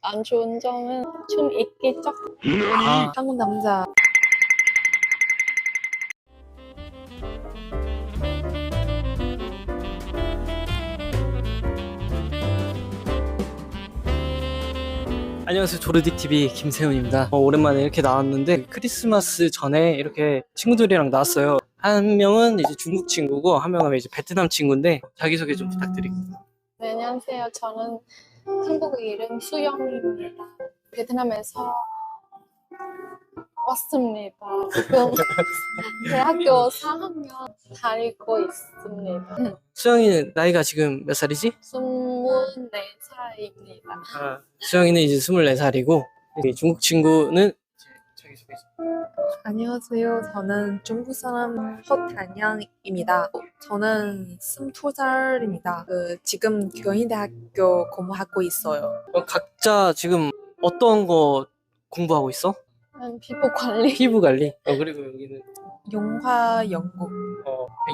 안 좋은 점은 좀 있겠죠? 한국 남자. 안녕하세요. 조르딕TV 김세훈입니다. 오랜만에 이렇게 나왔는데 크리스마스 전에 이렇게 친구들이랑 나왔어요. 한 명은 이제 중국 친구고 한 명은 이제 베트남 친구인데 자기소개 좀 부탁드립니다. 네, 안녕하세요. 저는 한국 이름 수영입니다. 베트남에서 왔습니다. 지금 대학교 4학년 다니고 있습니다. 수영이는 나이가 지금 몇 살이지? 24살입니다. 수영이는 이제 24살이고 중국 친구는 자기소개 좀. 안녕하세요. 저는 중국 사람 허단양입니다. 저는 22살입니다. 지금 경희대학교 공부하고 있어요. 각자 지금 어떤 거 공부하고 있어? 피부 관리. 피부 관리? 그리고 여기는 영화 연구.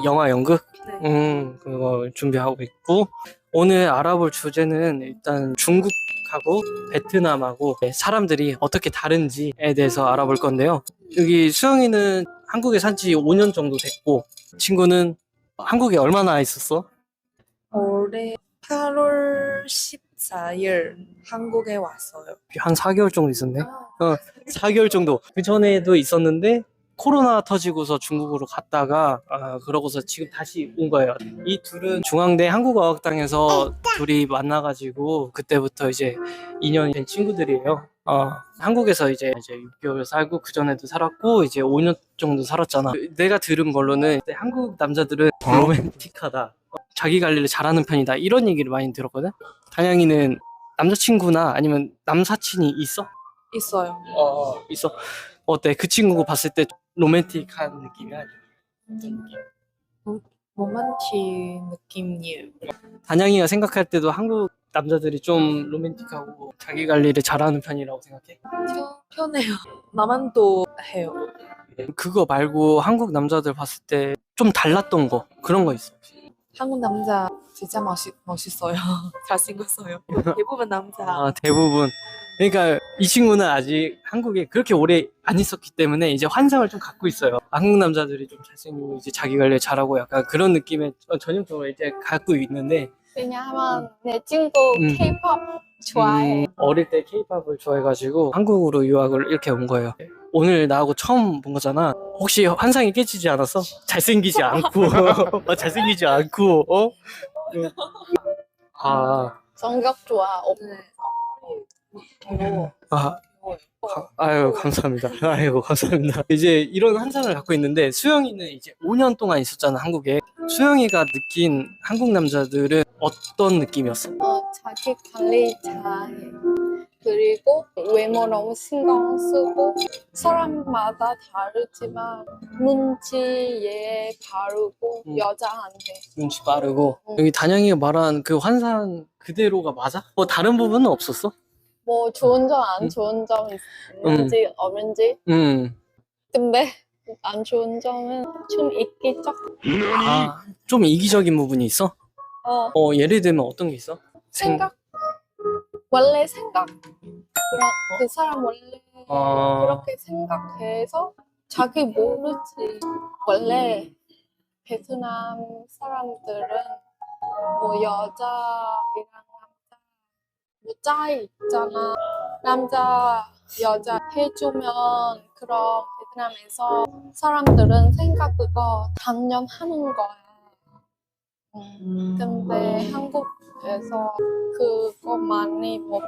영화 연극? 네. 그거 준비하고 있고 오늘 알아볼 주제는 일단 중국하고 베트남하고 사람들이 어떻게 다른지에 대해서 알아볼 건데요. 여기 수영이는 한국에 산 지 5년 정도 됐고 친구는 한국에 얼마나 있었어? 올해 8월 14일 한국에 왔어요. 한 4개월 정도 있었네. 4개월 정도. 그 전에도 있었는데 코로나 터지고서 중국으로 갔다가 그러고서 지금 다시 온 거예요. 이 둘은 중앙대 한국어학당에서 둘이 만나가지고 그때부터 이제 2년이 된 친구들이에요. 한국에서 이제 6개월 살고 그 전에도 살았고 이제 5년 정도 살았잖아. 내가 들은 걸로는 한국 남자들은 로맨틱하다. 자기 관리를 잘하는 편이다. 이런 얘기를 많이 들었거든. 단양이는 남자친구나 아니면 남사친이 있어? 있어요. 있어. 어때? 그 친구 봤을 때 로맨틱한 느낌이야? 로man틱 느낌이에요. 단양이가 생각할 때도 한국 남자들이 좀 로맨틱하고 자기 관리를 잘하는 편이라고 생각해? 편해요. 나만도 해요. 그거 말고 한국 남자들 봤을 때 좀 달랐던 거 그런 거 있어? 한국 남자 진짜 멋있어요. 잘생겼어요. 대부분 남자. 대부분. 그러니까 이 친구는 아직 한국에 그렇게 오래 안 있었기 때문에 이제 환상을 좀 갖고 있어요. 한국 남자들이 좀 잘생기고 이제 자기 관리 잘하고 약간 그런 느낌에 전형적으로 이제 갖고 있는데 왜냐하면 내 친구 음. K-pop 좋아해. 어릴 때 케이팝을 좋아해가지고 한국으로 유학을 이렇게 온 거예요. 오늘 나하고 처음 본 거잖아. 혹시 환상이 깨지지 않았어? 잘생기지 않고 잘생기지 않고 성격 좋아. 더러워. 아유 감사합니다. 아이고 감사합니다. 이제 이런 환상을 갖고 있는데 수영이는 이제 5년 동안 있었잖아 한국에. 수영이가 느낀 한국 남자들은 어떤 느낌이었어? 자기 관리 잘해. 그리고 외모 너무 신경 쓰고 사람마다 다르지만 눈치에 바르고 여자한테 눈치 빠르고. 여기 단양이가 말한 그 환상 그대로가 맞아? 뭐 다른 부분은 없었어? 뭐 좋은 점 안 좋은 점 있는지 없는지. 근데 안 좋은 점은 좀 있겠죠? 좀 이기적인 부분이 있어? 예를 들면 어떤 게 있어? 원래 생각 그 사람 원래 그렇게 생각해서 자기 모르지. 원래 베트남 사람들은 뭐 여자이랑 남자 뭐 짜이 있잖아. 남자 여자 해주면 그런 베트남에서 사람들은 생각 그거 당연하는 거야. 근데 한국에서 그거 많이 못 봐.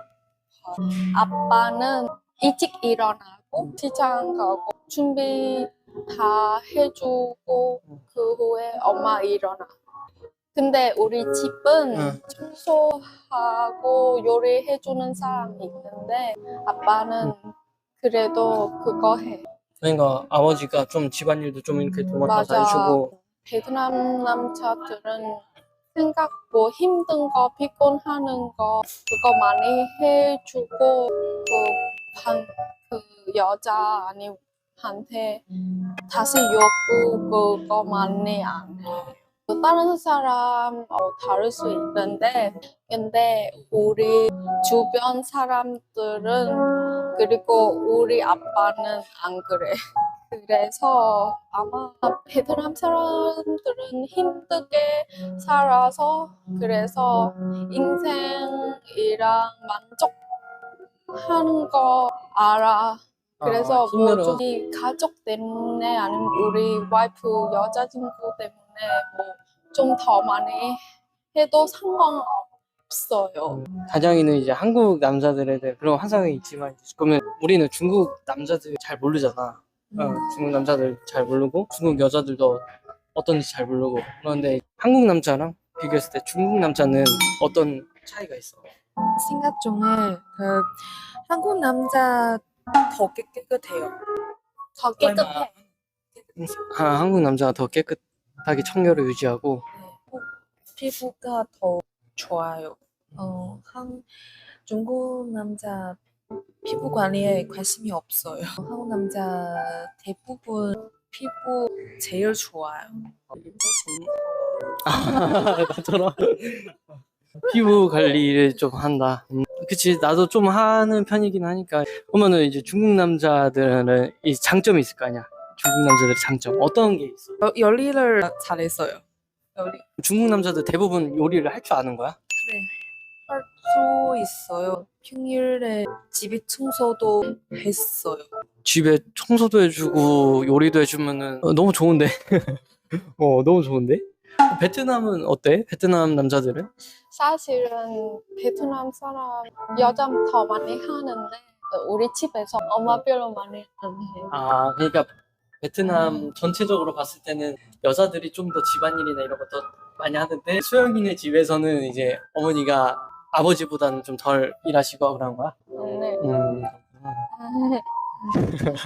아빠는 일찍 일어나고 시장 가고 준비 다 해주고 그 후에 엄마 일어나. 근데 우리 집은 청소하고 요리해주는 사람이 있는데 아빠는 그래도 그거 해. 그러니까 아버지가 좀 집안일도 좀 이렇게 도맡아서 맞아. 해주고. 베트남 남자들은 생각 뭐 힘든 거 피곤하는 거 그거 많이 해주고 그 여자 아니한테 다시 욕구 그거 많이 안 해. 다른 사람 다를 수 있는데 근데 우리 주변 사람들은 그리고 우리 아빠는 안 그래. 그래서 아마 베트남 사람들은 힘들게 살아서 그래서 인생이랑 만족하는 거 알아. 그래서 뭐 힘들어. 우리 가족 때문에 아니면 우리 와이프 여자친구 때문에 뭐 좀 더 많이 해도 상관없어요. 다정이는 이제 한국 남자들에 대해 그런 환상이 있지만 그러면 우리는 중국 남자들 잘 모르잖아. 중국 남자들 잘 모르고 중국 여자들도 어떤지 잘 모르고 그런데 한국 남자랑 비교했을 때 중국 남자는 어떤 차이가 있어? 생각 중에 그 한국 남자 더 깨끗해요. 더 깨끗해. 한국 남자가 더 깨끗하게 청결을 유지하고 피부가 더 좋아요. 중국 남자 피부 관리에 관심이 없어요. 한국 남자 대부분 피부 제일 좋아요. 나처럼 피부 관리를 좀 한다. 그치, 나도 좀 하는 편이긴 하니까. 그러면은 이제 중국 남자들은 이 장점이 있을 거 아니야. 중국 남자들의 장점 어떤 게 있어? 요리를 잘했어요. 요리. 중국 남자들 대부분 요리를 할 줄 아는 거야? 네. 할 수 있어요. 평일에 집에 청소도 했어요. 집에 청소도 해주고 요리도 해주면은 너무 좋은데? 너무 좋은데? 베트남은 어때? 베트남 남자들은? 사실은 베트남 사람 여자 더 많이 하는데 우리 집에서 엄마 별로 많이 안 해. 그러니까 베트남 전체적으로 봤을 때는 여자들이 좀 더 집안일이나 이런 거 더 많이 하는데 수영이네 집에서는 이제 어머니가 아버지보다는 좀 덜 일하시고 그런 거야? 네. 음.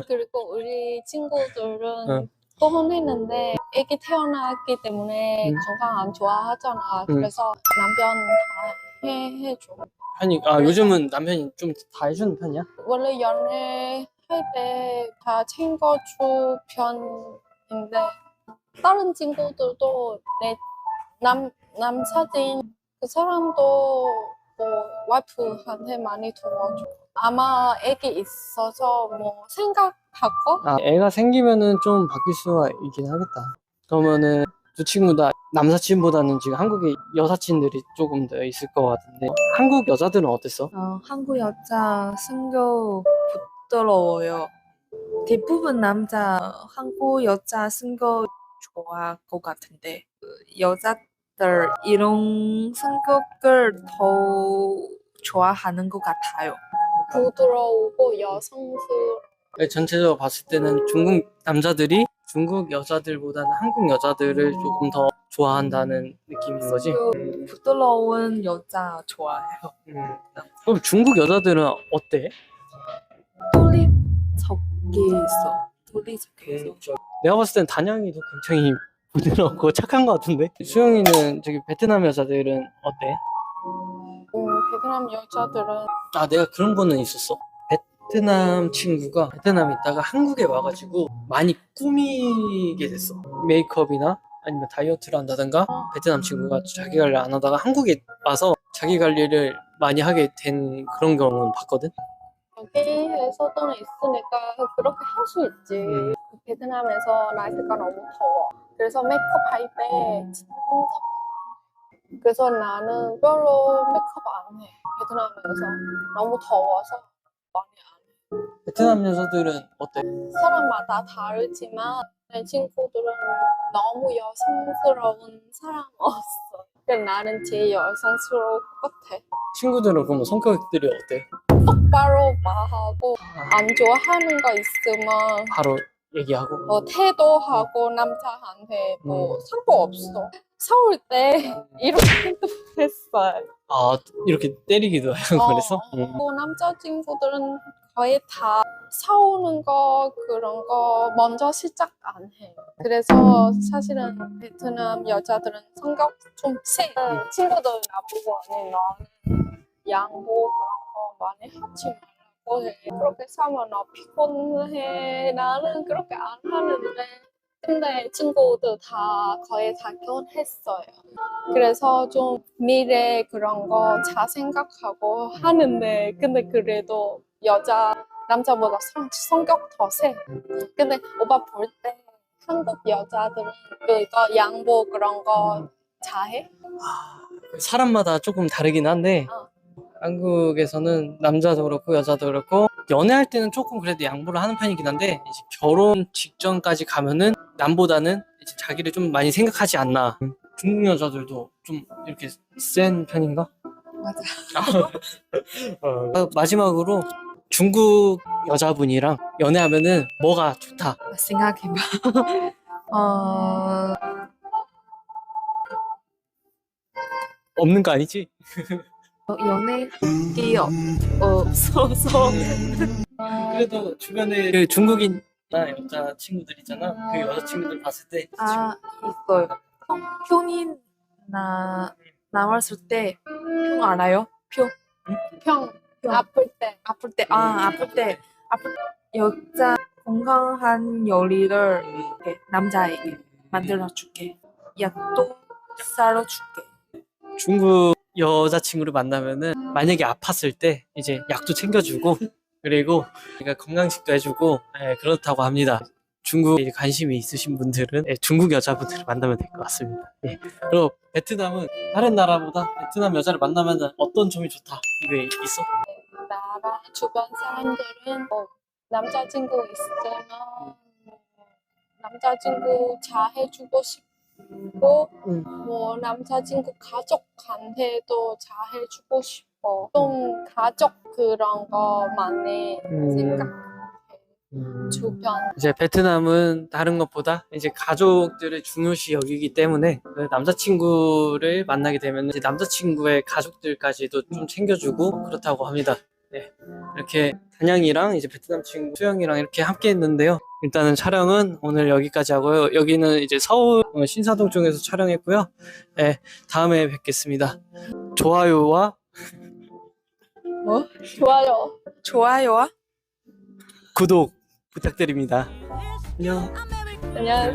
그리고 우리 친구들은 응. 결혼했는데 아기 태어났기 때문에 건강 안 좋아하잖아. 그래서 남편 다 해줘. 아니, 요즘은 남편이 좀 다 해주는 편이야? 원래 연애할 때 다 챙겨줄 편인데 다른 친구들도 내 남사친 그 사람도 뭐 와이프한테 많이 도와줘. 아마 애기 있어서 뭐 생각하고 애가 생기면은 좀 바뀔 수가 있긴 하겠다. 그러면은 두 친구 다 남사친보다는 지금 한국에 여사친들이 조금 더 있을 것 같은데 한국 여자들은 어땠어? 한국 여자 성격 부드러워요. 대부분 남자 한국 여자 성격 좋아할 것 같은데 여자들 이런 성격을 더 좋아하는 것 같아요. 부드러우고 여성스러워. 전체적으로 봤을 때는 중국 남자들이 중국 여자들보다는 한국 여자들을 조금 더 좋아한다는 느낌인 거지? 부드러운 여자 좋아해요. 그럼 중국 여자들은 어때? 털이 적게 있어. 털이 적게 있어. 내가 봤을 땐 단양이도 굉장히 부드럽고 착한 것 같은데? 수영이는 저기 베트남 여자들은 어때? 베트남 여자들은 내가 그런 거는 있었어. 베트남 친구가 베트남에 있다가 한국에 와가지고 많이 꾸미게 됐어. 메이크업이나 아니면 다이어트를 한다든가 베트남 친구가 자기 관리 안 하다가 한국에 와서 자기 관리를 많이 하게 된 그런 경우는 봤거든. 여기에서도 있으니까 그렇게 할 수 있지. 베트남에서 날씨가 너무 더워. 그래서 메이크업 할 때 진짜 그래서 나는 별로 메이크업 안 해. 베트남에서 너무 더워서 많이 안 해. 베트남 여자들은 어때? 사람마다 다르지만 내 친구들은 너무 여성스러운 사람 없어. 근데 나는 제일 여성스러울 것 같아. 친구들은 그럼 성격들이 어때? 똑바로 말하고 안 좋아하는 거 있으면 바로 얘기하고 태도하고 남자한테 뭐 상관없어. 싸울 때 이렇게 했어요. 이렇게 때리기도 하고 그래서? 남자친구들은 거의 다 싸우는 거 그런 거 먼저 시작 안 해. 그래서 사실은 베트남 여자들은 성격 좀 세. 친구들 나보고 아니 너는 양보 그런 거 많이 하지 말라고 해. 그렇게 싸우면 너 피곤해. 나는 그렇게 안 하는데 근데 친구들 다 거의 다 결혼했어요. 그래서 좀 미래 그런 거 잘 생각하고 하는데 근데 그래도 남자보다 성격 더 세. 근데 오빠 볼 때 한국 여자들은 그거 양보 그런 거 잘해? 사람마다 조금 다르긴 한데 어. 한국에서는 남자도 그렇고 여자도 그렇고 연애할 때는 조금 그래도 양보를 하는 편이긴 한데 이제 결혼 직전까지 가면은 남보다는 이제 자기를 좀 많이 생각하지 않나. 중국 여자들도 좀 이렇게 센 편인가? 맞아. 마지막으로 중국 여자분이랑 연애하면은 뭐가 좋다? 생각해봐. 없는 거 아니지? 연애기 없어서 그래도 주변에 그 중국인 여자 친구들 있잖아. 그 여자 친구들 봤을 때 있어요. 표님 나왔을 때 표 알아요? 표 평 평. 아플 때 아플 때 여자 건강한 요리를 남자에게 만들어줄게. 약도 썰어줄게. 중국 여자친구를 만나면은 만약에 아팠을 때 이제 약도 챙겨주고 그리고 그러니까 건강식도 해주고 그렇다고 합니다. 중국에 관심이 있으신 분들은 중국 여자분들을 만나면 될 것 같습니다. 그리고 베트남은 다른 나라보다 베트남 여자를 만나면 어떤 점이 좋다? 이거 있어? 나라 주변 사람들은 뭐 남자친구 있으면 남자친구 잘해주고 싶고 뭐 남자친구 가족한테도 잘해주고 싶어. 좀 가족 그런 거 많이 생각해. 주변 이제 베트남은 다른 것보다 이제 가족들을 중요시 여기기 때문에 그 남자친구를 만나게 되면 이제 남자친구의 가족들까지도 좀 챙겨주고 그렇다고 합니다. 네. 이렇게 단양이랑 이제 베트남 친구 수영이랑 이렇게 함께 했는데요. 일단은 촬영은 오늘 여기까지 하고요. 여기는 이제 서울 신사동 쪽에서 촬영했고요. 네, 다음에 뵙겠습니다. 좋아요와 뭐? 좋아요. 구독 부탁드립니다. 안녕. 안녕.